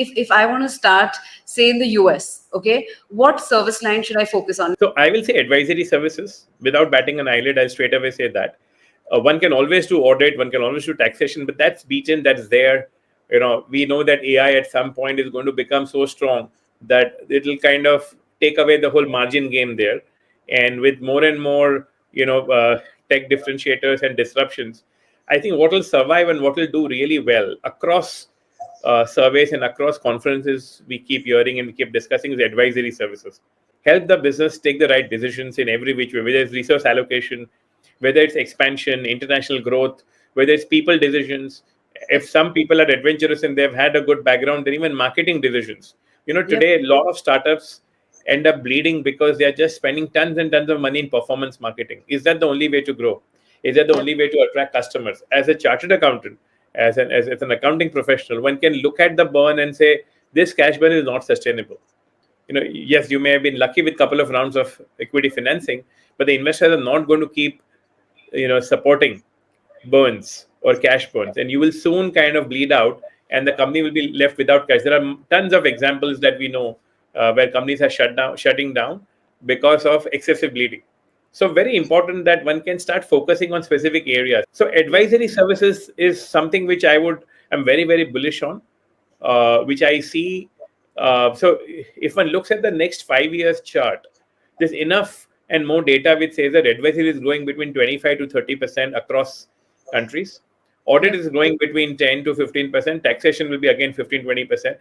if I want to start, say in the US, okay, what service line should I focus on? So I will say advisory services. Without batting an eyelid, I'll straight away say that. One can always do audit, one can always do taxation, but that's beaten, that's there. We know that AI at some point is going to become so strong that it'll kind of take away the whole margin game there. And with more and more, tech differentiators and disruptions, I think what will survive and what will do really well across surveys and across conferences we keep hearing and we keep discussing is advisory services. Help the business take the right decisions in every which way, whether it's resource allocation, whether it's expansion, international growth, whether it's people decisions. If some people are adventurous and they've had a good background, then even marketing decisions. Today a lot of startups end up bleeding because they are just spending tons and tons of money in performance marketing. Is that the only way to grow? Is that the only way to attract customers? As a chartered accountant, as an accounting professional, one can look at the burn and say, this cash burn is not sustainable. Yes, you may have been lucky with a couple of rounds of equity financing, but the investors are not going to keep, supporting burns or cash burns, and you will soon kind of bleed out, and the company will be left without cash. There are tons of examples that we know where companies are shutting down because of excessive bleeding. So very important that one can start focusing on specific areas. So advisory services is something which I'm very, very bullish on, which I see. So if one looks at the next 5 years chart, there's enough and more data which says that advisory is growing between 25 to 30% across countries. Audit is growing between 10 to 15%. Taxation will be again 15, 20%.